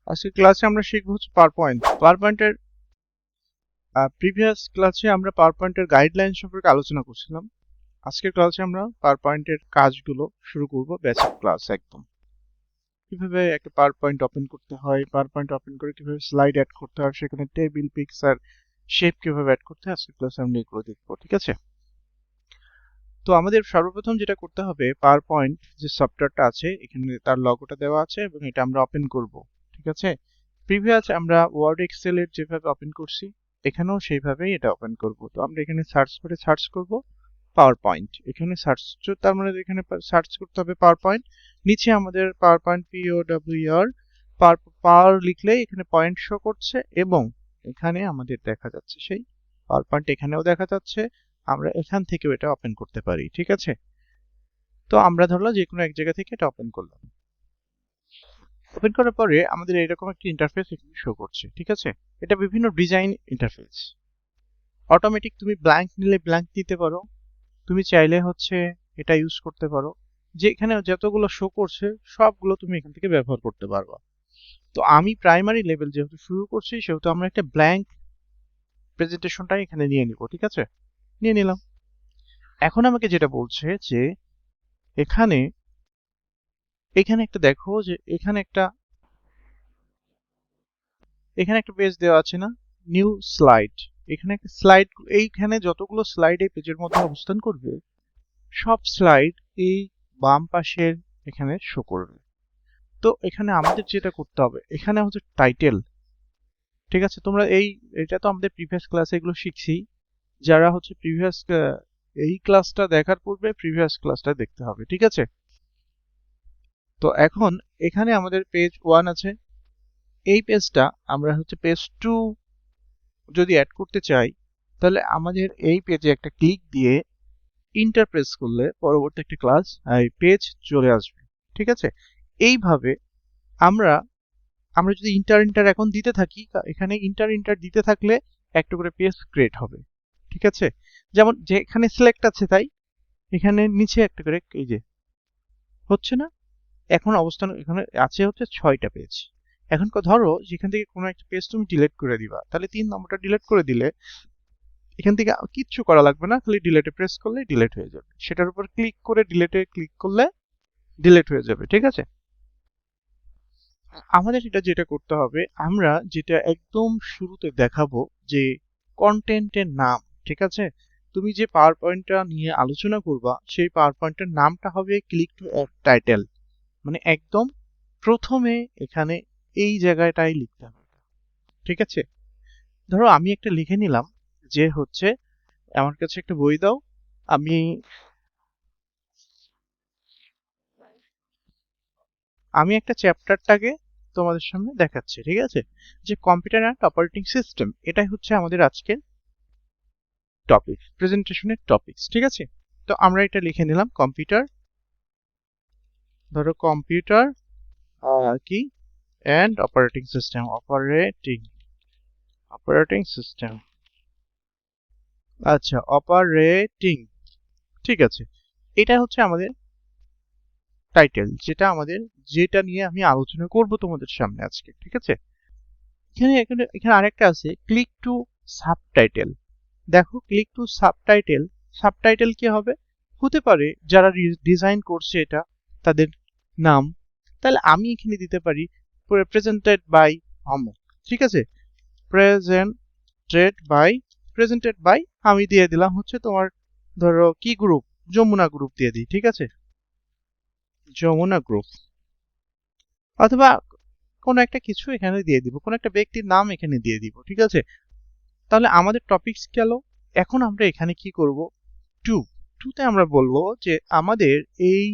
আজকে ক্লাসে আমরা শিখব হচ্ছে পাওয়ার পয়েন্টের প্রিভিয়াস ক্লাসে আমরা পাওয়ার পয়েন্টের গাইডলাইন সম্পর্কে আলোচনা করছিলাম। আজকের ক্লাসে আমরা পাওয়ার পয়েন্টের কাজগুলো শুরু করব, বেসিক ক্লাস একদম। কিভাবে একটা পাওয়ার পয়েন্ট ওপেন করতে হয়, পাওয়ার পয়েন্ট ওপেন করে কিভাবে স্লাইড অ্যাড করতে হয়, সেখানে টেবিল, পিকচার, শেপ কিভাবে অ্যাড করতে হয়, আজকের ক্লাসে আমরা এগুলো দেখবো। ঠিক আছে? তো আমাদের সর্বপ্রথম যেটা করতে হবে, পাওয়ার পয়েন্ট যে সফটওয়্যারটা আছে এখানে তার লগোটা দেওয়া আছে এবং এটা আমরা ওপেন করব। ঠিক আছে? প্রিভিয়াস আমরা ওয়ার্ড এক্সেল এর যেভাবে ওপেন করছি এখানেও সেইভাবেই এটা ওপেন করব। তো আমরা এখানে সার্চ করব পাওয়ার পয়েন্ট। এখানে সার্চ, তার মানে এখানে সার্চ করতে হবে পাওয়ার পয়েন্ট। নিচে আমাদের পাওয়ার পয়েন্ট POWER পাওয়ার লিখলেই এখানে পয়েন্ট শো করছে এবং এখানে আমাদের দেখা যাচ্ছে সেই পাওয়ার পয়েন্ট, এখানেও দেখা যাচ্ছে। আমরা এখান থেকেও এটা ওপেন করতে পারি। ঠিক আছে? তো আমরা ধরলাম যে কোনো এক জায়গা থেকে এটা ওপেন করলাম। ওপেন করার পরে আমাদের এরকম একটা ইন্টারফেস এখানে শো করছে। ঠিক আছে? এটা বিভিন্ন ডিজাইন ইন্টারফেস। অটোমেটিক তুমি ব্ল্যাঙ্ক নিলে ব্ল্যাঙ্ক দিতে পারো, তুমি চাইলে হচ্ছে এটা ইউজ করতে পারো। যে এখানে যতগুলো শো করছে সবগুলো তুমি এখান থেকে ব্যবহার করতে পারবা। তো আমি প্রাইমারি লেভেল যেহেতু শুরু করছি সেহেতু আমরা একটা ব্ল্যাঙ্ক প্রেজেন্টেশনটাই এখানে নিয়ে নিব। ঠিক আছে? নিয়ে নিলাম। এখন আমাকে যেটা বলছে যে এখানে এখানে একটা দেখো যে এখানে একটা পেজ দেওয়া আছে না, নিউ স্লাইড। এখানে একটা স্লাইড, এইখানে যতগুলো স্লাইড এই পেজের মধ্যে অবস্থান করবে সব স্লাইড এই বাম পাশের এখানে শো করবে। তো এখানে আমাদের যেটা করতে হবে, এখানে হচ্ছে টাইটেল। ঠিক আছে? তোমরা এটা তো আমাদের প্রিভিয়াস ক্লাসে এগুলো শিখছি। যারা হচ্ছে এই ক্লাসটা দেখার পূর্বে প্রিভিয়াস ক্লাসটা দেখতে হবে। ঠিক আছে? তো এখন এখানে আমাদের পেজ 1 আছে। এই পেজটা আমরা হচ্ছে পেজ 2 যদি অ্যাড করতে চাই তাহলে আমাদের এই পেজে একটা ক্লিক দিয়ে ইন্টার প্রেস করলে পরবর্তী একটা ক্লাস পেজ চলে আসবে। ঠিক আছে? এইভাবে আমরা আমরা যদি ইন্টার এখন দিতে থাকি, এখানে ইন্টার দিতে থাকলে একটা করে পেজ ক্রিয়েট হবে। ঠিক আছে? যেমন যে এখানে সিলেক্ট আছে তাই এখানে নিচে একটা করে এই যে হচ্ছে না, এখন অবস্থান এখানে আছে হচ্ছে 6টা পেজ। এখন ধরো যেখান থেকে কোনো একটা পেজ তুমি ডিলিট করে দিবা, তাহলে 3 নম্বরটা ডিলিট করে দিলে এখান থেকে কিচ্ছু করা লাগবে না, খালি ডিলেটে প্রেস করলে ডিলিট হয়ে যাবে। সেটার উপর ক্লিক করে ডিলেটে ক্লিক করলে ডিলিট হয়ে যাবে। ঠিক আছে? আমাদের যেটা করতে হবে, আমরা যেটা একদম শুরুতে দেখাবো যে কন্টেন্টের নাম। ঠিক আছে? তুমি যে পাওয়ার পয়েন্টটা নিয়ে আলোচনা করবা সেই পাওয়ার পয়েন্টের নামটা হবে ক্লিক টু অ্যাড টাইটেল। মানে একদম প্রথমে এখানে এই জায়গাটাই লিখতে হবে। ঠিক আছে? ধরো আমি একটা লিখে নিলাম যে হচ্ছে আমার কাছে একটা বই দাও। আমি আমি একটা চ্যাপ্টারটাকে তোমাদের সামনে দেখাচ্ছি। ঠিক আছে? যে কম্পিউটার অ্যান্ড অপারেটিং সিস্টেম, এটাই হচ্ছে আমাদের আজকের টপিক, প্রেজেন্টেশনের টপিকস। ঠিক আছে? তো আমরা এটা লিখে নিলাম কম্পিউটার, ধরো কম্পিউটার কি অ্যান্ড অপারেটিং সিস্টেম। আচ্ছা, অপারেটিং। ঠিক আছে? এটা হচ্ছে আমাদের টাইটেল, যেটা নিয়ে আমি আলোচনা করব তোমাদের সামনে আজকে। ঠিক আছে? এখানে আরেকটা আছে ক্লিক টু সাবটাইটেল। দেখো, ক্লিক টু সাবটাইটেল, সাবটাইটেল কি হবে, হতে পারে যারা ডিজাইন করছে এটা তাদের নাম। তাহলে আমি এখানে দিতে পারি প্রেজেন্টেড বাই অমুক। ঠিক আছে? প্রেজেন্টেড বাই প্রেজেন্টেড বাই আমি দিয়ে দিলাম হচ্ছে তোমার ধরো কি গ্রুপ, যমুনা গ্রুপ দিয়ে দিই। ঠিক আছে? যমুনা গ্রুপ, অথবা কোনো একটা কিছু এখানে দিয়ে দিব, কোনো একটা ব্যক্তির নাম এখানে দিয়ে দিব। ঠিক আছে? তাহলে আমাদের টপিকস গেল। এখন আমরা এখানে কি করব, টু টুতে আমরা বলবো যে আমাদের এই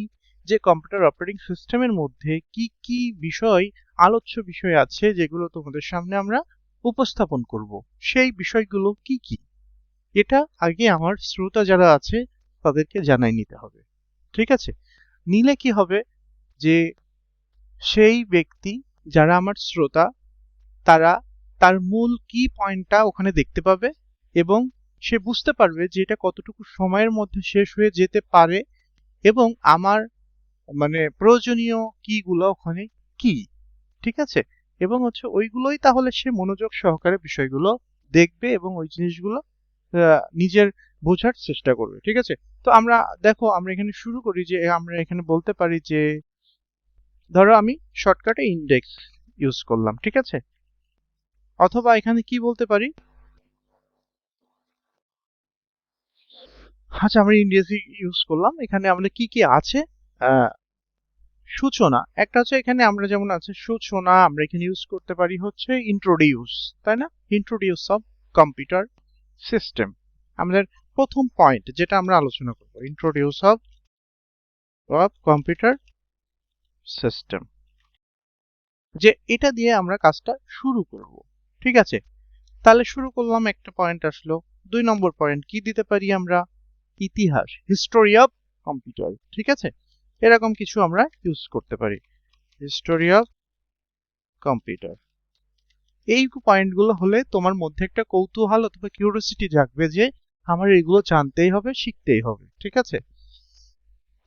যে কম্পিউটার অপারেটিং সিস্টেমের মধ্যে কি কি বিষয়, আলোচ্য বিষয় আছে যেগুলো তোমাদের সামনে আমরা উপস্থাপন করব, সেই বিষয়গুলো কি কি, এটা আগে আমার শ্রোতা যারা আছে তাদেরকে জানাই নিতে হবে। ঠিক আছে? নিলে কি হবে যে সেই ব্যক্তি যারা আমার শ্রোতা তারা তার মূল কি পয়েন্টটা ওখানে দেখতে পাবে এবং সে বুঝতে পারবে যে এটা কতটুকু সময়ের মধ্যে শেষ হয়ে যেতে পারে এবং আমার মানে প্রয়োজনীয় কিগুলো ওখানে কি। ঠিক আছে? এবং হচ্ছে ওইগুলোই তাহলে সে মনোযোগ সহকারে বিষয়গুলো দেখবে এবং ওই জিনিসগুলো নিজের বোঝার চেষ্টা করবে। ঠিক আছে, তো আমরা দেখো আমরা এখানে শুরু করি যে আমরা এখানে বলতে পারি যে ধরো আমি শর্টকাটে ইন্ডেক্স ইউজ করলাম, ঠিক আছে, অথবা এখানে কি বলতে পারি, আচ্ছা আমরা ইন্ডেক্স ইউজ করলাম, এখানে আমাদের কি কি আছে, সূচনা একটা হচ্ছে, এখানে আমরা যেমন আছে সূচনা, আমরা এখানে ইউজ করতে পারি হচ্ছে ইন্ট্রোডিউস, তাই না, ইন্ট্রোডিউস অফ কম্পিউটার সিস্টেম, আমাদের প্রথম পয়েন্ট যেটা আমরা আলোচনা করব, ইন্ট্রোডিউস অফ কম্পিউটার সিস্টেম, যে এটা দিয়ে আমরা কাজটা শুরু করব। ঠিক আছে, তাহলে শুরু করলাম, একটা পয়েন্ট আসলো। 2 নম্বর পয়েন্ট কি দিতে পারি আমরা, ইতিহাস, হিস্টোরি অফ কম্পিউটার, ঠিক আছে, এরকম কিছু আমরা ইউজ করতে পারি, হিস্টোরি অফ কম্পিউটার। এই পয়েন্টগুলো হলে তোমার মধ্যে একটা কৌতূহল অথবা কিউরিওসিটি জাগবে যে আমার এগুলো জানতেই হবে, শিখতেই হবে। ঠিক আছে,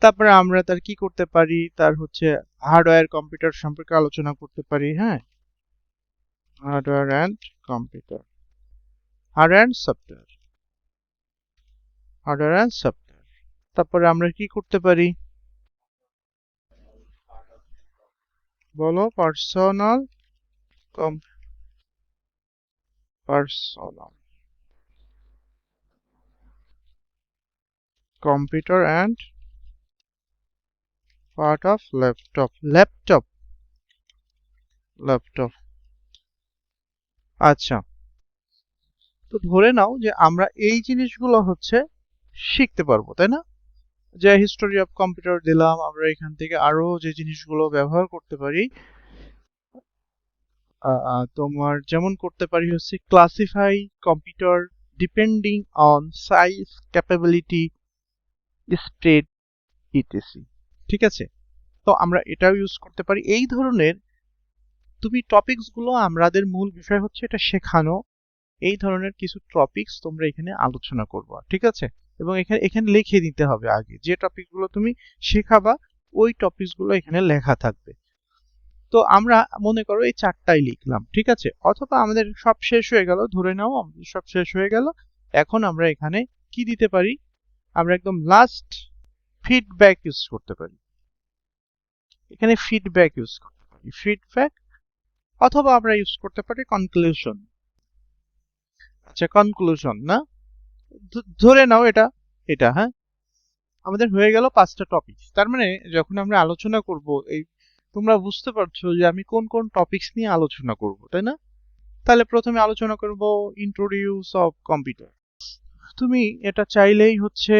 তারপরে আমরা তার কি করতে পারি, তার হচ্ছে হার্ডওয়্যার কম্পিউটার সম্পর্কে আলোচনা করতে পারি। হ্যাঁ, hardware and computer, hardware and software, hardware and software. তারপরে আমরা কি করতে পারি বলো, personal personal computer and part of laptop, laptop. আচ্ছা, তো ধরে নাও যে আমরা এই জিনিসগুলো হচ্ছে শিখতে পারবো, তাই না, যে হিস্টোরি অফ কম্পিউটার দিলাম, আমরা এখান থেকে আরো যে জিনিসগুলো ব্যবহার করতে পারি, তোমার যেমন করতে পারি হচ্ছে classify computer depending on size, capability, state, etc. ঠিক আছে, তো আমরা এটাও ইউজ করতে পারি। এই ধরনের তুমি টপিকস গুলো, আমাদের মূল বিষয় হচ্ছে এটা শেখানো, এই ধরনের কিছু টপিকস তোমরা এখানে আলোচনা করবা। ঠিক আছে, এবং এখানে এখানে লিখে দিতে হবে আগে যে টপিক গুলো তুমি শেখাবা, ওই টপিকস গুলো এখানে লেখা থাকবে। তো আমরা মনে করো এই 4টাই লিখলাম, ঠিক আছে, অথবা আমাদের সব শেষ হয়ে গেল, ধরে নাও আমাদের সব শেষ হয়ে গেল, এখন আমরা এখানে কি দিতে পারি, আমরা একদম লাস্ট ফিডব্যাক ইউজ করতে পারি, এখানে ফিডব্যাক ইউজ করতে পারি, ফিডব্যাক, অথবা আমরা ইউজ করতে পারি কনক্লুশন। আচ্ছা, কনক্লুশন না, ধরে নাও এটা এটা হ্যাঁ, আমাদের হয়ে গেল 5টা টপিক। তার মানে যখন আমরা আলোচনা করব, এই তোমরা বুঝতে পারছো যে আমি কোন কোন টপিকস নিয়ে আলোচনা করব, তাই না। তাহলে প্রথমে আলোচনা করব ইন্ট্রোডিউস অফ কম্পিউটার। তুমি এটা চাইলেই হচ্ছে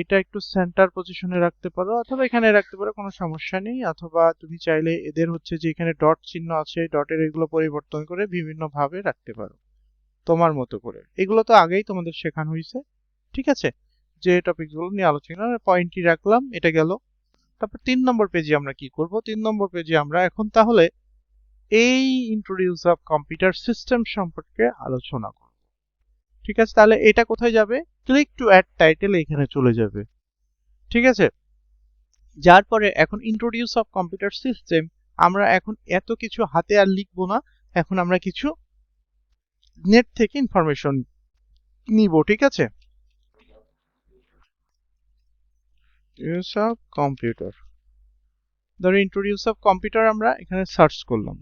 এটা একটু সেন্টার পজিশনে রাখতে পারো, অথবা এখানে রাখতে পারো, কোনো সমস্যা নেই, অথবা তুমি চাইলে এদের হচ্ছে যে এখানে ডট চিহ্ন আছে, ডটের এগুলো পরিবর্তন করে বিভিন্ন ভাবে রাখতে পারো তোমার মতো করে। এগুলো তো আগেই তোমাদের শেখানো হয়েছে। ঠিক আছে, যে টপিকগুলো নিয়ে আলোচনা, পয়েন্টই রাখলাম, এটা গেল। তারপর 3 নম্বর পেজে আমরা কি করব, 3 নম্বর পেজে আমরা এখন তাহলে এই ইন্ট্রোডিউস অফ কম্পিউটার সিস্টেম সম্পর্কে আলোচনা করব। ঠিক আছে, তাহলে এটা কোথায় যাবে, ক্লিক টু অ্যাড টাইটেল এখানে চলে যাবে। ঠিক আছে, যার পরে এখন ইন্ট্রোডিউস অফ কম্পিউটার সিস্টেম, আমরা এখন এত কিছু হাতে আর লিখবো না, এখন আমরা কিছু নেট থেকে ইনফরমেশন নিব। ঠিক আছে, ইউজ অফ কম্পিউটার, ধরো ইন্ট্রোডিউস অফ কম্পিউটার আমরা এখানে সার্চ করলাম,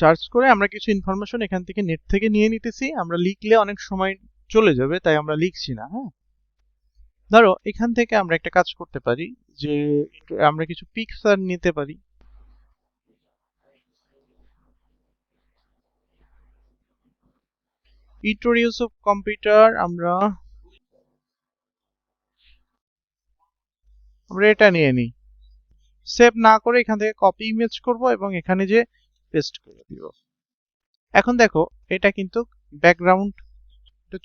সার্চ করে আমরা কিছু ইনফরমেশন এখান থেকে নেট থেকে নিয়ে নিতেছি, আমরা লিখলে অনেক সময় চলে যাবে, তাই আমরা লিখছি না। হ্যাঁ, ধরো এখান থেকে আমরা একটা কাজ করতে পারি যে আমরা কিছু পিকচার নিতে পারি, ইন্ট্রোডিউস অফ কম্পিউটার আমরা আমরা এটা নিয়ে নিই, সেভ না করে এখান থেকে কপি ইমেজ করব এবং এখানে যে পেস্ট করে দিব। এখন দেখো এটা কিন্তু ব্যাকগ্রাউন্ড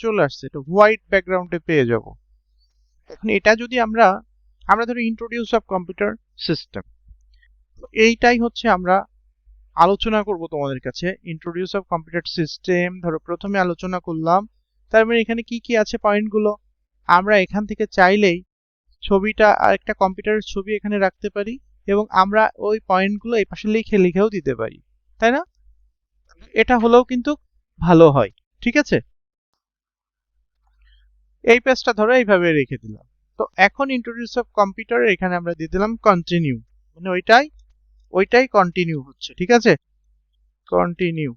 চলে আসছে, এটা হোয়াইট ব্যাকগ্রাউন্ডে পেয়ে যাব। এখন এটা যদি আমরা আমরা ধরো ইন্ট্রোডিউস অফ কম্পিউটার সিস্টেম, এইটাই হচ্ছে আমরা আলোচনা করব তোমাদের কাছে। ইন্ট্রোডিউস অফ কম্পিউটার সিস্টেম ধরো প্রথমে আলোচনা করলাম, তার মানে এখানে কি কি আছে পয়েন্টগুলো, আমরা এখান থেকে চাইলেই ছবিটা আর একটা কম্পিউটারের ছবি এখানে রাখতে পারি, এবং আমরা ওই পয়েন্টগুলো এই পাশে লিখেও দিতে পারি, তাই না? এটা হলেও কিন্তু ভালো হয়। ঠিক আছে, এই পেজটা ধরো এইভাবে রেখে দিলাম। তো এখন ইন্ট্রোডিউস অফ কম্পিউটার এখানে আমরা দিয়ে দিলাম কন্টিনিউ, মানে ওইটাই কন্টিনিউ হচ্ছে। ঠিক আছে, কন্টিনিউ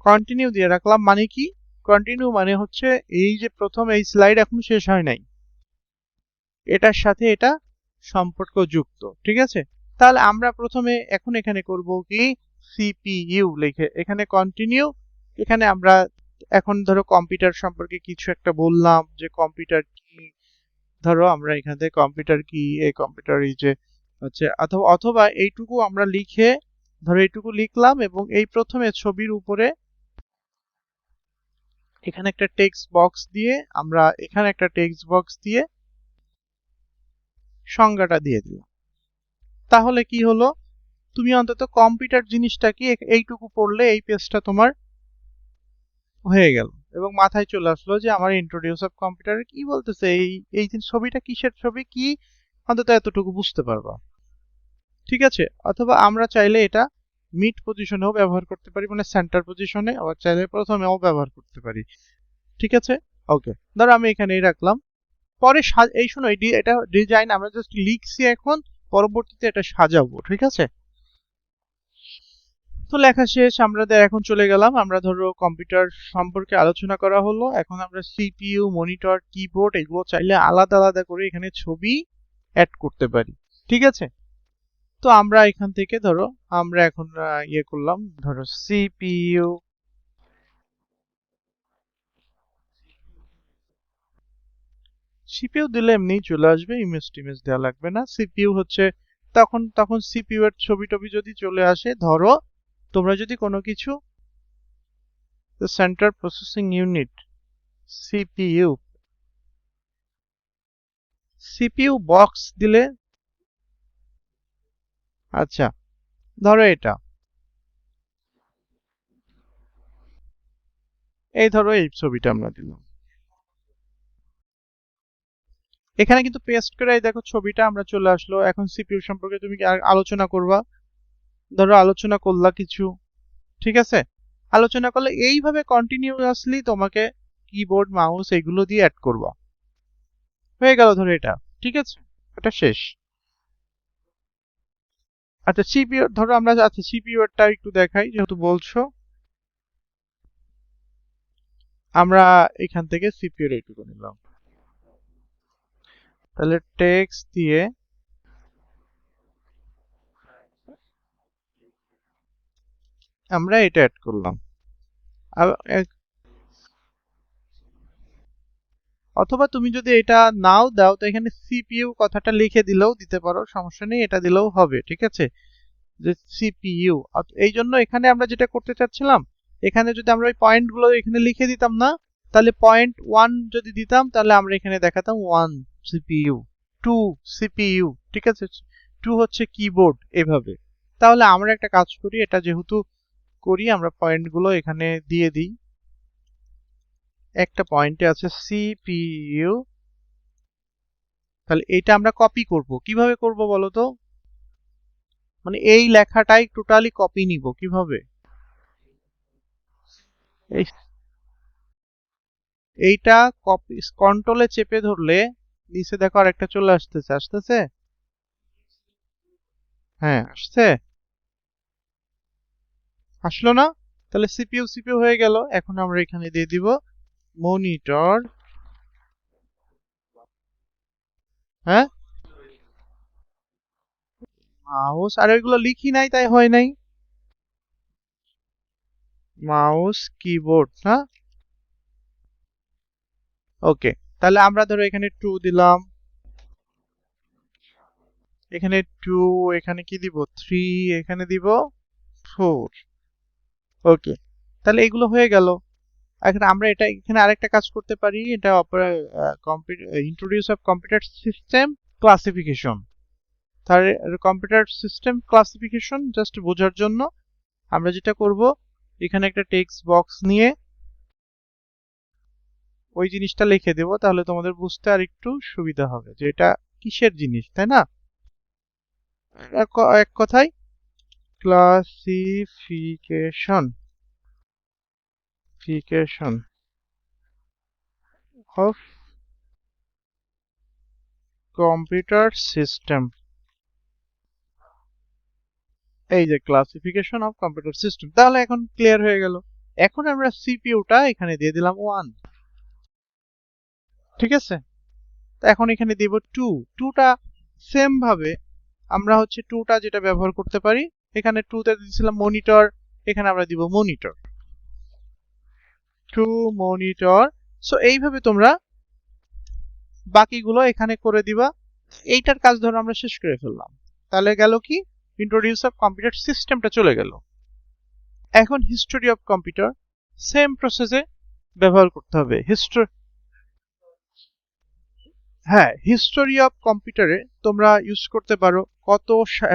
কন্টিনিউ দিয়ে রাখলাম। মানে কি কন্টিনিউ মানে হচ্ছে এই যে প্রথম এই স্লাইড এখন শেষ হয় নাই, এটার সাথে এটা সম্পর্কযুক্ত। ঠিক আছে, তাহলে আমরা প্রথমে এখন এখানে করব কি, সিপিইউ লিখে এখানে কন্টিনিউ। এখানে আমরা এখন ধরো কম্পিউটার সম্পর্কে কিছু একটা বললাম, যে কম্পিউটার কি, ধরো আমরা এখান থেকে কম্পিউটার কি, এই কম্পিউটার এই যে হচ্ছে, অথবা অথবা এইটুকু আমরা লিখে, ধরো এইটুকু লিখলাম এবং এই প্রথমে ছবির উপরে এখানে একটা টেক্সট বক্স দিয়ে, আমরা এখানে একটা টেক্সট বক্স দিয়ে সংজ্ঞাটা দিয়ে দিলাম। তাহলে কি হলো, তুমি অন্তত কম্পিউটার জিনিসটা কি এইটুকু পড়লে এই পেজটা তোমার হয়ে গেল, এবং মাথায় চলে আসলো যে আমার ইন্ট্রোডিউস অফ কম্পিউটারে কি বলতেছে, এই যে ছবিটা কিসের ছবি কি, অন্তত এতটুকু বুঝতে পারবা। ঠিক আছে, অথবা আমরা চাইলে এটা মিড পজিশনেও ব্যবহার করতে পারি, মানে সেন্টার পজিশনে, আবার চাইলে প্রথমেও ব্যবহার করতে পারি। ঠিক আছে, ওকে, ধরো আমি এখানেই রাখলাম। পরে এই শোনো, এটা ডিজাইন আমরা জাস্ট লিখছি, এখন পরবর্তীতে এটা সাজাবো। ঠিক আছে, তো লেখা শেষ, আমাদের এখন চলে গেলাম, আমরা ধরো কম্পিউটার সম্পর্কে আলোচনা করা হলো। এখন আমরা সিপিইউ, মনিটর, কিবোর্ড এগুলো চাইলে আলাদা আলাদা করে এখানে ছবি অ্যাড করতে পারি। ঠিক আছে, তো আমরা এখান থেকে ধরো আমরা এখন ইয়ে করলাম, ধরো সিপিইউ, সিপিইউ দিলে এমনি চলে আসবে, ইমেজ টিমেজ দেওয়া লাগবে না। সিপিইউ হচ্ছে তখন সিপিইউ এর ছবি টবি যদি চলে আসে, ধরো তোমরা যদি কোনো কিছু central processing unit, CPU, CPU box দিলে, আচ্ছা ধরো এটা, এই ধরো এই ছবিটা আমরা দিলাম, এখানে কিন্তু পেস্ট করে এই দেখো ছবিটা আমরা চলে আসলো। এখন সিপিইউ সম্পর্কে তুমি কি আর আলোচনা করবা, ধরো আলোচনা করলা কিছু। ঠিক আছে, আলোচনা করলে এইভাবে কন্টিনিউয়াসলি তোমাকে কিবোর্ড মাউস এগুলো দিয়ে অ্যাড করবা, হয়ে গেল ধরো এটা। ঠিক আছে, এটা শেষ। আচ্ছা সিপিইউ ধরো আমরা, আচ্ছা সিপিইউ এরটা একটু দেখাই যেহেতু বলছো, আমরা এখান থেকে সিপিইউ এর এইটুকু নিলাম, তাহলে টেক্সট দিয়ে আমরা এটা অ্যাড করলাম। অথবা তুমি যদি এটা নাও দাও, তো এখানে সিপিইউ কথাটা লিখে দিলেও দিতে পারো, সমস্যা নেই, এটা দিলেও হবে। ঠিক আছে, যে সিপিইউ, এই জন্য এখানে আমরা যেটা করতে চাচ্ছিলাম, এখানে যদি আমরা ওই পয়েন্টগুলো এখানে লিখে দিতাম না, তাহলে পয়েন্ট ওয়ান যদি দিতাম, তাহলে আমরা এখানে দেখাতাম ওয়ান সিপিইউ, টু সিপিইউ। ঠিক আছে, টু হচ্ছে কিবোর্ড, এভাবে। তাহলে আমরা একটা কাজ করি, এটা যেহেতু করি, আমরা পয়েন্টগুলো এখানে দিয়ে দিই। একটা পয়েন্টে আছে সিপিইউ, তাহলে এইটা আমরা কপি করব, কিভাবে করব বলো তো, মানে এই লেখাটাই টোটালি কপি নিব কিভাবে, এই এইটা কপি কন্ট্রোলে চেপে ধরলে নিচে দেখো আরেকটা চলে আসতেছে, আসতেছে, হ্যাঁ আসছে, আসলো না, তাহলে সিপিইউ সিপিইউ হয়ে গেল। এখন আমরা এখানে দিয়ে দিব মনিটর, হ্যাঁ মাউস, আর ওইগুলো লিখি নাই তাই হয় নাই, মাউস কিবোর্ড, হ্যাঁ ওকে। তাহলে আমরা ধরো এখানে টু দিলাম, এখানে টু, এখানে কি দিব থ্রি, এখানে দিব ফোর, ওকে। তাহলে এগুলো হয়ে গেল। এখন আমরা এটা এখানে আরেকটা কাজ করতে পারি, এটা introduce of computer system classification, তার কম্পিউটার সিস্টেম ক্লাসিফিকেশন জাস্ট বোঝার জন্য আমরা যেটা করব, এখানে একটা টেক্সট বক্স নিয়ে ওই জিনিসটা লিখে দেব, তাহলে তোমাদের বুঝতে আর একটু সুবিধা হবে যে এটা কিসের জিনিস, তাই না? এক কথায় ক্লাসিফিকেশন অফ কম্পিউটার সিস্টেম। এই যে ক্লাসিফিকেশন অফ কম্পিউটার সিস্টেম, তাহলে এখন ক্লিয়ার হয়ে গেল। এখন আমরা সিপিইউটা এখানে দিয়ে দিলাম 1, ঠিক আছে। তো এখন এখানে দিব 2, 2টা সেম ভাবে আমরা হচ্ছে 2টা যেটা ব্যবহার করতে পারি, এখানে 2তে দিয়েছিলাম মনিটর, এখানে আমরা দিব মনিটর, 2 মনিটর। সো এইভাবে তোমরা বাকিগুলো এখানে করে দিবা। এইটার কাজ ধরো আমরা শেষ করে ফেললাম, তাহলে গেল কি ইন্ট্রোডিউস অফ কম্পিউটার সিস্টেমটা চলে গেল। এখন হিস্টোরি অফ কম্পিউটার সেম প্রসেসে ব্যবহার করতে হবে। হ্যাঁ, হিস্টোরি অফ কম্পিউটারে তোমরা ইউজ করতে পারো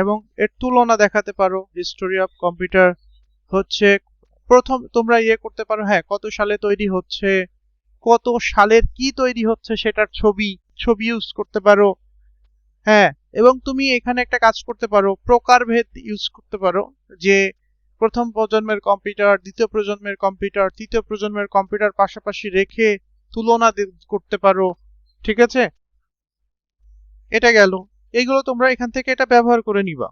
এবং এর তুলনা দেখাতে পারো। হিস্টোরি অফ কম্পিউটার হচ্ছে প্রথম তোমরা করতে পারো, হ্যাঁ কত সালে তৈরি হচ্ছে, কত সালের কি তৈরি হচ্ছে সেটার ছবি ইউজ করতে পারো। হ্যাঁ, এবং তুমি এখানে একটা কাজ করতে পারো, প্রকারভেদ ইউজ করতে পারো, যে প্রথম প্রজন্মের কম্পিউটার, দ্বিতীয় প্রজন্মের কম্পিউটার, তৃতীয় প্রজন্মের কম্পিউটার পাশাপাশি রেখে তুলনা করতে পারো, ঠিক আছে। এটা গেল, এইগুলো তোমরা এখান থেকে এটা ব্যবহার করে নিবা।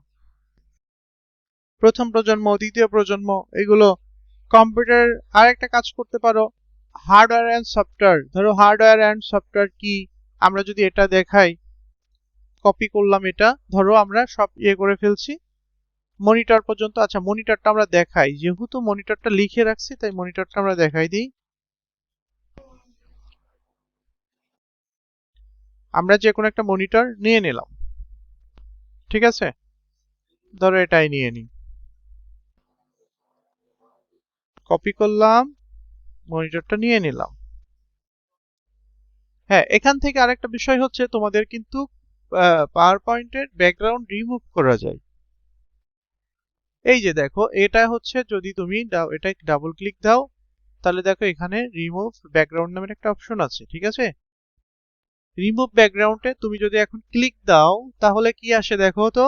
প্রথম প্রজন্ম, দ্বিতীয় প্রজন্ম, এগুলো কম্পিউটার। আর একটা কাজ করতে পারো, হার্ডওয়্যার অ্যান্ড সফটওয়্যার। ধরো হার্ডওয়্যার অ্যান্ড সফটওয়্যার কি, আমরা যদি এটা দেখাই, কপি করলাম এটা, ধরো আমরা সব করে ফেলছি মনিটর পর্যন্ত। আচ্ছা, মনিটরটা আমরা দেখাই, যেহেতু মনিটরটা লিখে রাখছি তাই মনিটরটা আমরা দেখাই দিই। আমরা যে কোনো একটা মনিটর নিয়ে নিলাম, ঠিক আছে। ধরো এটাই নিয়ে নিই, কপি করলাম, মনিটরটা নিয়ে নিলাম। হ্যাঁ, এখান থেকে আরেকটা বিষয় হচ্ছে তোমাদের কিন্তু পাওয়ার পয়েন্টের ব্যাকগ্রাউন্ড রিমুভ করা যায়। এই যে দেখো, এটা হচ্ছে যদি তুমি এটা ডাবল ক্লিক দাও, তাহলে দেখো এখানে রিমুভ ব্যাকগ্রাউন্ড নামের একটা অপশন আছে, ঠিক আছে। রিমুভ ব্যাকগ্রাউন্ডে তুমি যদি এখন ক্লিক দাও, তাহলে কি আসে দেখো তো,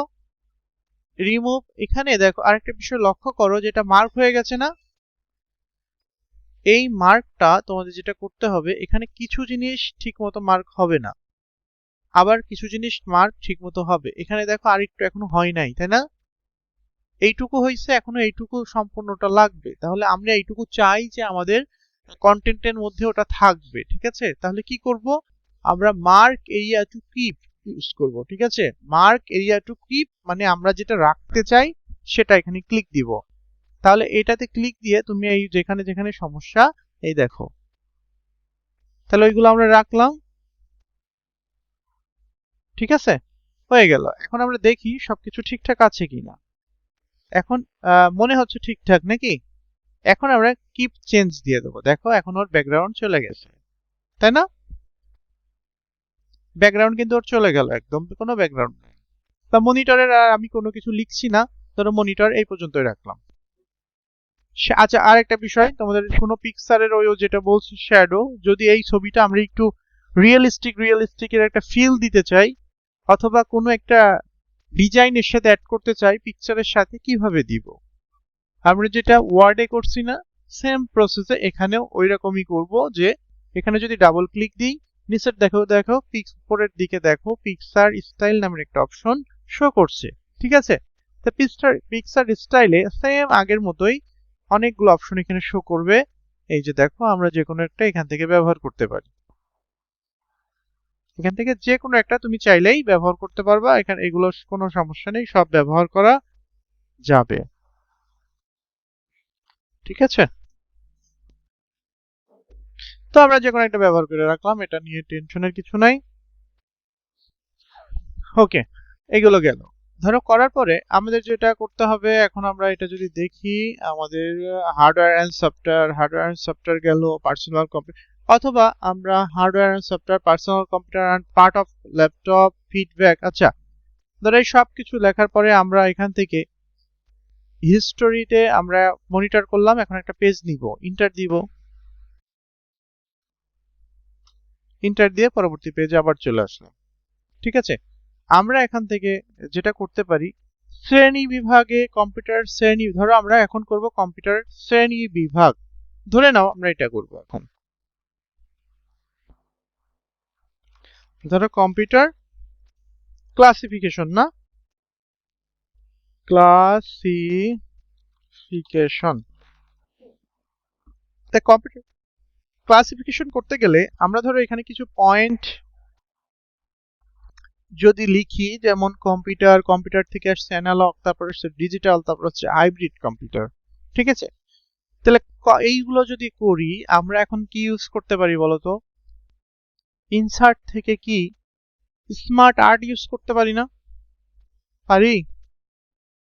রিমুভ। এখানে দেখো আরেকটা বিষয় লক্ষ্য করো, যেটা মার্ক হয়ে গেছে না, এই মার্কটা তোমাদের যেটা করতে হবে, এখানে কিছু জিনিস ঠিক মতো মার্ক হবে না, আবার কিছু জিনিস মার্ক ঠিক মতো হবে। এখানে দেখো আরেকটু এখনো হয় নাই, তাই না। এইটুকু হয়েছে, এখনো এইটুকু সম্পূর্ণটা লাগবে। তাহলে আমরা এইটুকু চাই যে আমাদের কন্টেন্টের মধ্যে ওটা থাকবে, ঠিক আছে। তাহলে কি করব, আমরা mark area to keep use করব, ঠিক আছে। মার্ক এরিয়া টু কিপ মানে আমরা যেটা রাখতে চাই সেটা এখানে ক্লিক দিব। তাহলে এটাতে ক্লিক দিয়ে তুমি এই যেখানে যেখানে সমস্যা, এই দেখো, তাহলে ওইগুলো আমরা রাখলাম, ঠিক আছে, হয়ে গেল। এখন আমরা দেখি সবকিছু ঠিকঠাক আছে কিনা। এখন মনে হচ্ছে ঠিকঠাক নাকি। এখন আমরা কিপ চেঞ্জ দিয়ে দেবো, দেখো এখন ওর ব্যাকগ্রাউন্ড চলে গেছে, তাই না। ব্যাকগ্রাউন্ড কিন্তু ওর চলে গেল, একদম কোনো ব্যাকগ্রাউন্ড নেই। তা মনিটরের আর আমি কোনো কিছু লিখছি না, ধরো মনিটর এই পর্যন্তই রাখলাম। আচ্ছা, আর একটা বিষয়, তোমাদের কোনো পিকচারের ওই যেটা বলছি শ্যাডো, যদি এই ছবিটা আমরা একটু রিয়েলিস্টিকের একটা ফিল দিতে চাই, অথবা কোনো একটা ডিজাইনের সাথে অ্যাড করতে চাই পিকচারের সাথে, কিভাবে দিব। আমরা যেটা ওয়ার্ডে করছি না, সেম প্রসেসে এখানেও ওই রকমই করবো, যে এখানে যদি ডাবল ক্লিক দিই, নিচের দেখো দেখো উপরের দিকে দেখো পিকচার স্টাইল নামের একটা অপশন শো করছে, ঠিক আছে। তো পিকচার স্টাইলে সেম আগের মতোই অনেকগুলো অপশন এখানে শো করবে। এই যে দেখো, আমরা যে কোনো একটা এখান থেকে ব্যবহার করতে পারি, এখান থেকে যে কোনো একটা তুমি চাইলেই ব্যবহার করতে পারবা। এখানে এগুলো কোনো সমস্যা নেই, সব ব্যবহার করা যাবে, ঠিক আছে। তো আমরা যে কোনো একটা ব্যবহার করে রাখলাম, এটা নিয়ে টেনশনের কিছু নাই। ওকে, এগুলো গেল। ধরো করার পরে আমাদের যেটা করতে হবে, এখন আমরা এটা যদি দেখি, আমাদের হার্ডওয়্যার অ্যান্ড সফটওয়্যার গেল, পার্সোনাল কম্পিউটার, অথবা আমরা hardware and software, personal computer and part of laptop, feedback. আচ্ছা, ধরো এই সব কিছু লেখার পরে আমরা এখান থেকে হিস্টোরিতে আমরা মনিটর করলাম, এখন একটা পেজ নিব, ইন্টার দিব, ইন্টার দিয়ে পরবর্তী পেজে আবার চলে আসলাম, ঠিক আছে। আমরা এখান থেকে যেটা করতে পারি, শ্রেণী বিভাগে কম্পিউটার শ্রেণী, ধরো আমরা এখন করব কম্পিউটার শ্রেণী বিভাগ, ধরে নাও আমরা এটা করব এখন। ধরো কম্পিউটার ক্লাসিফিকেশন, না ক্লাসিফিকেশন, তা কম্পিউটার ক্লাসিফিকেশন করতে গেলে আমরা ধরো এখানে কিছু পয়েন্ট যদি লিখি, যেমন কম্পিউটার, কম্পিউটার থেকে আসছে অ্যানালগ, তারপর হচ্ছে ডিজিটাল, তারপর হচ্ছে হাইব্রিড কম্পিউটার, ঠিক আছে? তাহলে এইগুলো যদি করি, আমরা এখন কি ইউজ করতে পারি বলতো? ইনসার্ট থেকে কি স্মার্ট আর্ট ইউজ করতে পারি না? পারি।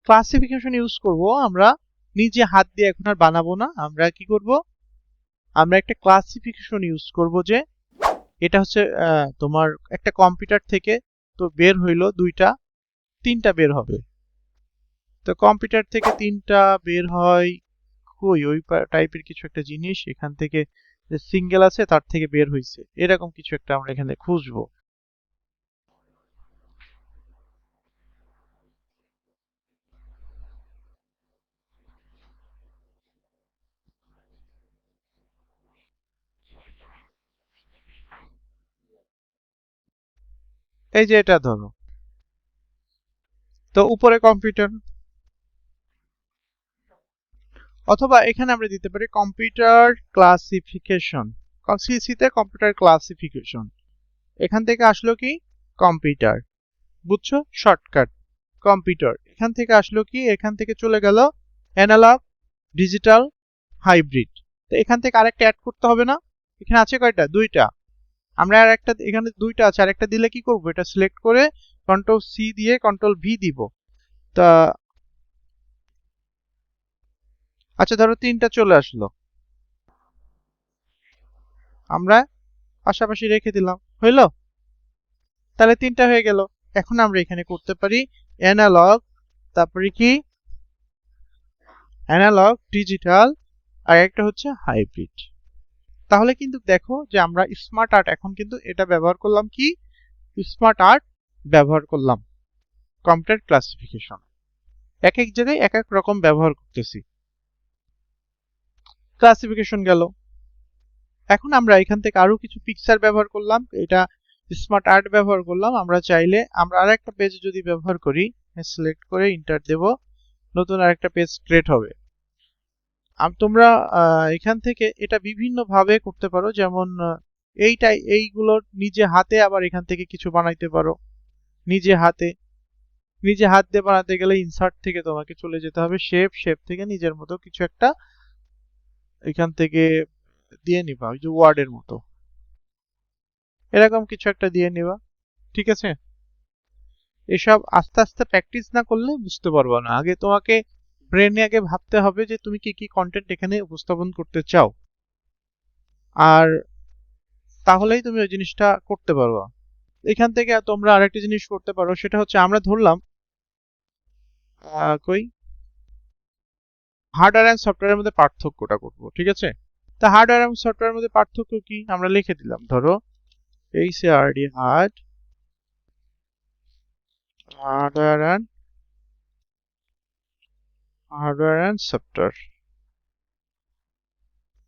ক্লাসিফিকেশন ইউজ করব আমরা, নিজে হাত দিয়ে এখন আর বানাবো না, আমরা কি করব, আমরা একটা ক্লাসিফিকেশন ইউজ করব, যে এটা হচ্ছে তোমার একটা কম্পিউটার থেকে তো বের হইলো দুইটা, তিনটা বের হবে। তো কম্পিউটার থেকে তিনটা বের হয়, কই ওই টাইপের কিছু একটা জিনিস এখান থেকে, যে সিঙ্গেল আছে তার থেকে বের হইছে, এরকম কিছু একটা আমরা এখানে খুঁজবো। এই যে এটা ধরো, তো উপরে কম্পিউটার, অথবা এখানে আমরা দিতে পারি কম্পিউটার ক্লাসিফিকেশন, সিসিতে কম্পিউটার ক্লাসিফিকেশন, এখান থেকে আসলো কি কম্পিউটার, বুঝছো? শর্টকাট কম্পিউটার, এখান থেকে আসলো কি, এখান থেকে চলে গেল অ্যানালগ, ডিজিটাল, হাইব্রিড। তো এখান থেকে আরেকটা অ্যাড করতে হবে না? এখানে আছে কয়টা? দুইটা। আমরা আর একটা, এখানে দুইটা আছে, আরেকটা দিলে কি করব, এটা সিলেক্ট করে কন্ট্রোল সি দিয়ে কন্ট্রোল ভি দিব। তা আচ্ছা, ধরো তিনটা চলে আসলো, আমরা পাশাপাশি রেখে দিলাম, হইলো? তাহলে তিনটা হয়ে গেল। এখন আমরা এখানে করতে পারি অ্যানালগ, তারপরে কি অ্যানালগ, ডিজিটাল, আর একটা হচ্ছে হাইব্রিড। তাহলে কিন্তু দেখো যে আমরা স্মার্ট আর্ট এখন কিন্তু এটা ব্যবহার করলাম, কি স্মার্ট আর্ট ব্যবহার করলাম কম্পিউটার ক্লাসিফিকেশন। এক এক জায়গায় এক এক রকম ব্যবহার করতেছি। ক্লাসিফিকেশন গেল। এখন আমরা এখান থেকে আরো কিছু পিকচার ব্যবহার করলাম, এটা স্মার্ট আর্ট ব্যবহার করলাম। আমরা চাইলে আমরা আরেকটা পেজ যদি ব্যবহার করি, সিলেক্ট করে ইন্টার দেব, নতুন আরেকটা পেজ ক্রিয়েট হবে। তোমরা এখান থেকে এটা বিভিন্ন ভাবে করতে পারো, যেমন এইটাই, এইগুলো নিজে হাতে আবার এখান থেকে কিছু বানাইতে পারো। নিজে হাতে, নিজে হাত দিয়ে বানাতে গেলে ইনসার্ট থেকে তোমাকে চলে যেতে হবে শেপ, শেপ থেকে নিজের মতো কিছু একটা এখান থেকে দিয়ে নিবা, ওই যে ওয়ার্ডের মতো এরকম কিছু একটা দিয়ে নিবা, ঠিক আছে? এসব আস্তে আস্তে প্র্যাকটিস না করলে বুঝতে পারবা না। আগে তোমাকে ব্রেনে আগে ভাবতে হবে যে তুমি কি কি কন্টেন্ট এখানে উপস্থাপন করতে চাও, আর তাহলেই তুমি ওই জিনিসটা করতে পারবা। এখান থেকে তোমরা আরেকটা জিনিস করতে পারো, সেটা হচ্ছে আমরা ধরলাম কই হার্ডওয়্যার এন্ড সফটওয়্যারের মধ্যে পার্থক্যটা করব, ঠিক আছে? তা হার্ডওয়্যার এবং সফটওয়্যারের মধ্যে পার্থক্য কি আমরা লিখে দিলাম, ধরো এইচআরডি হার্ডওয়্যার এন্ড সফটওয়্যার।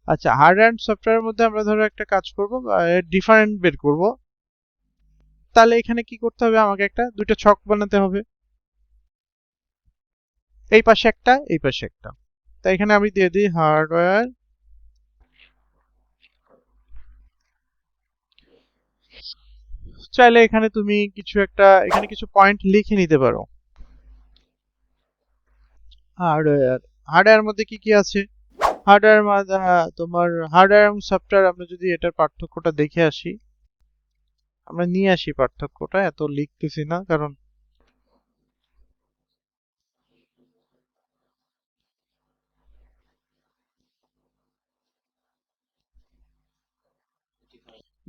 আচ্ছা, হার্ডওয়্যার এন্ড সফটওয়্যারের মধ্যে আমরা ধরো একটা কাজ করব, ডিফারেন্ট বের করব। তাহলে এখানে কি করতে হবে, আমাকে একটা দুইটা ছক বানাতে হবে, এই পাশে একটা, এই পাশে একটা। তাই এখানে আমি দিয়ে দিই হার্ডওয়্যার, চাইলে এখানে তুমি কিছু একটা, এখানে কিছু পয়েন্ট লিখে নিতে পারো। হার্ডওয়্যার, হার্ডওয়্যার মধ্যে কি কি আছে, হার্ডওয়্যার তোমার হার্ডওয়্যার এবং সফটওয়্যার, আমরা যদি এটার পার্থক্যটা দেখে আসি, আমরা নিয়ে আসি পার্থক্যটা, এত লিখতেছি না কারণ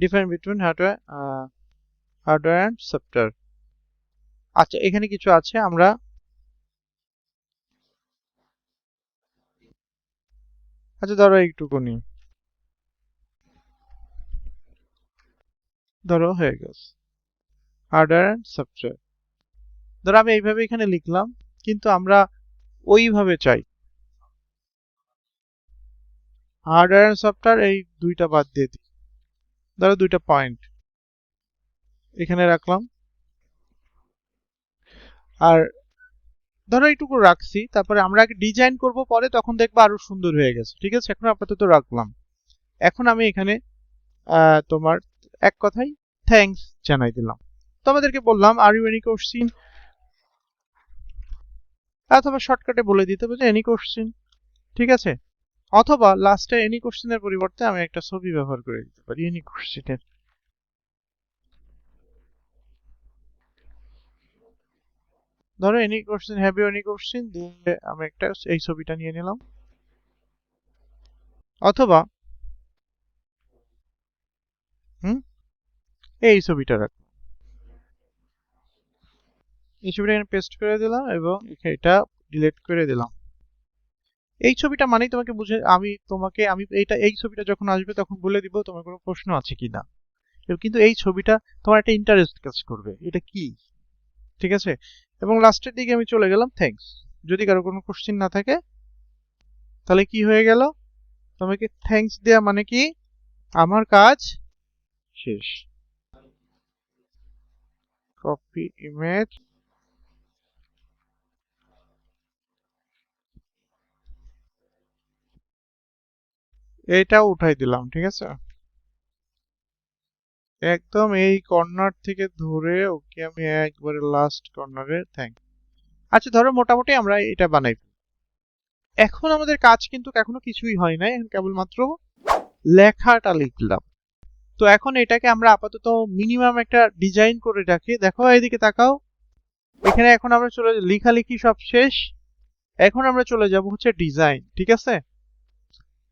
difference between hardware and software. আচ্ছা, এখানে কিছু আছে, আমরা আচ্ছা ধরো এইটুকুনি, ধরো হয়ে গেছে হার্ডওয়্যার এন্ড সফটওয়্যার। ধরো আমি এইভাবে এখানে লিখলাম, কিন্তু আমরা ওইভাবে চাই। হার্ডওয়্যার এন্ড সফটওয়্যার এই দুইটা বাদ দিয়ে দিই। ধরো দুইটা পয়েন্ট এখানে রাখলাম, আর ধরো এইটুকু রাখছি। তারপরে আমরা আগে ডিজাইন করব, পরে তখন দেখবো আরো সুন্দর হয়ে গেছে। ঠিক আছে, এখন আপাতত রাখলাম। এখন আমি এখানে তোমার এক কথাই থ্যাঙ্কস জানাই দিলাম। তোমাদেরকে বললাম আর ইউ এনি কোশ্চিন, অথবা শর্টকাটে বলে দিতে হবে যে এনি কোশ্চিন। ঠিক আছে, অথবা লাস্টে এনি কোশ্চিনের পরিবর্তে আমি একটা ছবি ব্যবহার করে দিতে পারি এনি কোশ্চিনের। ধরো any question, have you any question দিয়ে আমি একটা এই ছবিটা নিয়ে নিলাম, অথবা এই ছবিটা রাখ, এই ছবিটা এখানে পেস্ট করে দিলাম এবং এটা ডিলিট করে দিলাম। এই ছবিটা মানেই তোমাকে বুঝে, আমি এইটা, এই ছবিটা যখন আসবে তখন বলে দিব তোমার কোনো প্রশ্ন আছে কিনা। কিন্তু এই ছবিটা তোমার একটা ইন্টারেস্ট কাজ করবে, এটা কি। ঠিক আছে, এবং লাস্টের দিকে আমি চলে গেলাম থ্যাঙ্কস। যদি কারো কোনো কোশ্চেন না থাকে তাহলে কি হয়ে গেল, তোমাকে থ্যাঙ্কস দেয়া মানে কি, আমার কাজ শেষ। কপি ইমেজ, এইটাও উঠাই দিলাম। ঠিক আছে, একদম এই কর্নার থেকে ধরে ওকে আমি একবারে লাস্ট কর্নারে থ্যাঙ্ক। আচ্ছা ধরো মোটামুটি আমরা এটা বানাই। এখন আমাদের কাজ কিন্তু এখনো কিছুই হয় নাই, এখন কেবলমাত্র লেখাটা লিখলাম। তো এখন এটাকে আমরা আপাতত মিনিমাম একটা ডিজাইন করে রাখি। দেখো এইদিকে তাকাও, এখানে এখন আমরা চলে লেখালেখি সব শেষ। এখন আমরা চলে যাব হচ্ছে ডিজাইন। ঠিক আছে,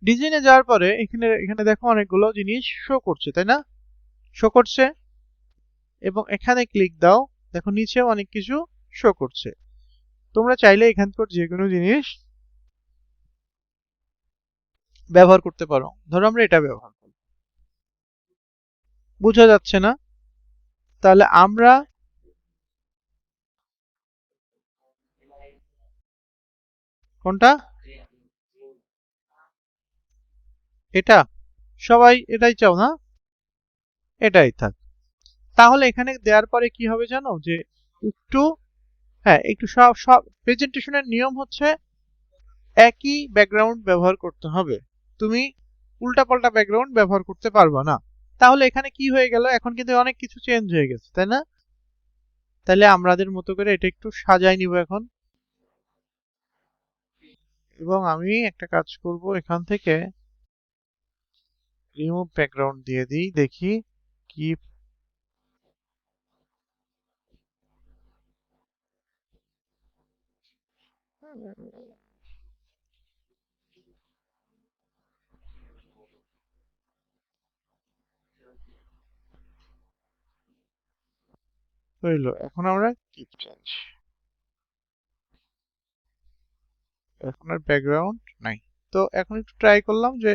ডিজাইনে যাওয়ার পরে এখানে এখানে দেখো অনেকগুলো জিনিস শো করছে, তাই না? শো করছে, এবং এখানে ক্লিক দাও, দেখো নিচেও অনেক কিছু শো করছে। তোমরা চাইলে এখানকার যে কোনো জিনিস ব্যবহার করতে পারো। ধরো আমরা এটা ব্যবহার করব, বোঝা যাচ্ছে না? তাহলে আমরা কোনটা, এটা সবাই এটাই চাও না, এটাই থাক। তাহলে এখানে দেওয়ার পরে কি হবে জানো, যে একটু, হ্যাঁ একটু সব সব প্রেজেন্টেশনের নিয়ম হচ্ছে একই ব্যাকগ্রাউন্ড ব্যবহার করতে হবে। তুমি উল্টাপাল্টা ব্যাকগ্রাউন্ড ব্যবহার করতে পারবে না। তাহলে এখানে কি হয়ে গেল, এখন কিন্তু অনেক কিছু চেঞ্জ হয়ে গেছে, তাই না? তাহলে আমাদের মতো করে এটা একটু সাজাই নিব এখন। এবং আমি একটা কাজ করব, এখান থেকে রিমুভ ব্যাকগ্রাউন্ড দিয়ে দিই, দেখি কি হইলো। এখন আমরা কিপ চেঞ্জ, এখন আর ব্যাকগ্রাউন্ড নাই। তো এখন একটু ট্রাই করলাম যে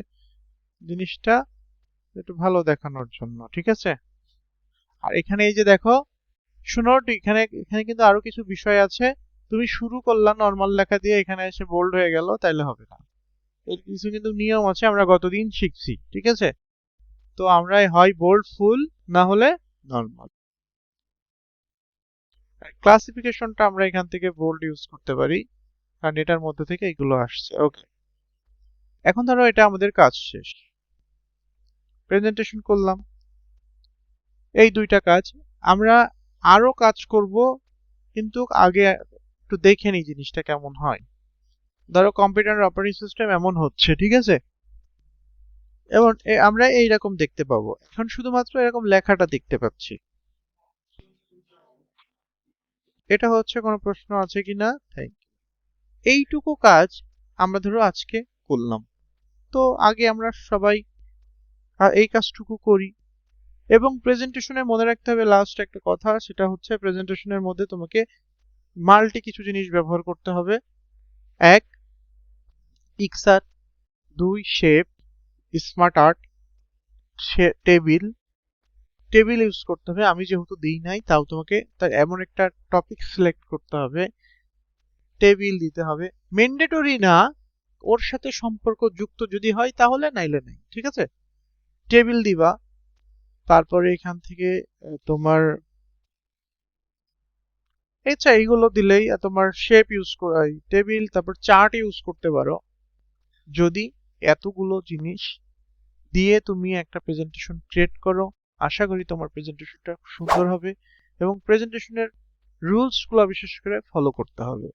জিনিসটা একটু ভালো দেখানোর জন্য। ঠিক আছে, আর এখানে এই যে দেখো, শুনো, এখানে এখানে কিন্তু আরো কিছু বিষয় আছে। তুমি শুরু করলা নর্মাল লেখা দিয়ে, এখানে এসে বোল্ড হয়ে গেল, তাইলে হবে না। এর কিছু কিন্তু নিয়ম আছে, আমরা গতদিন শিখছি। ঠিক আছে, তো আমরা হয় বোল্ড ফুল, না হলে নর্মাল। ক্লাসিফিকেশনটা আমরা এখান থেকে বোল্ড ইউজ করতে পারি, কারণ এটার মধ্যে থেকে এগুলো আসছে। ওকে, এখন ধরো এটা আমাদের কাজ শেষ, প্রেজেন্টেশন করলাম, এই দুইটা কাজ। আমরা আরো কাজ করব, কিন্তু আগে একটু দেখে নিই জিনিসটা কেমন হয়। ধরো কম্পিউটার অপারেটিং সিস্টেম এমন হচ্ছে, ঠিক আছে, এবং আমরা এইরকম দেখতে পাবো। এখন শুধুমাত্র এরকম লেখাটা দেখতে পাচ্ছি। এটা হচ্ছে, কোনো প্রশ্ন আছে কিনা? Thank you. এইটুকু কাজ আমরা ধরো আজকে করলাম। তো আগে আমরা সবাই এই কাজটুকু করি। এবং প্রেজেন্টেশনে মনে রাখতে হবে লাস্ট একটা কথা, সেটা হচ্ছে প্রেজেন্টেশনের মধ্যে তোমাকে মাল্টি কিছু জিনিস ব্যবহার করতে হবে। এক, পিকচার। দুই, shape, smart art, table, table use করতে হবে। আমি যেহেতু দিই নাই তাও তোমাকে তার এমন একটা টপিক সিলেক্ট করতে হবে, টেবিল দিতে হবে। ম্যান্ডেটরি না, ওর সাথে সম্পর্ক যুক্ত যদি হয় তাহলে, নাইলে নাই, ঠিক আছে? টেবিল দিবা। তারপরে এখান থেকে তোমার আচ্ছা এইগুলো দিলেই তোমার শেপ ইউজ করা, টেবিল তারপর চার্ট ইউজ করতে পারো। যদি এতগুলো জিনিস দিয়ে তুমি একটা প্রেজেন্টেশন ক্রিয়েট করো, আশা করি তোমার প্রেজেন্টেশনটা সুন্দর হবে এবং প্রেজেন্টেশনের রুলস গুলো বিশেষ করে ফলো করতে হবে।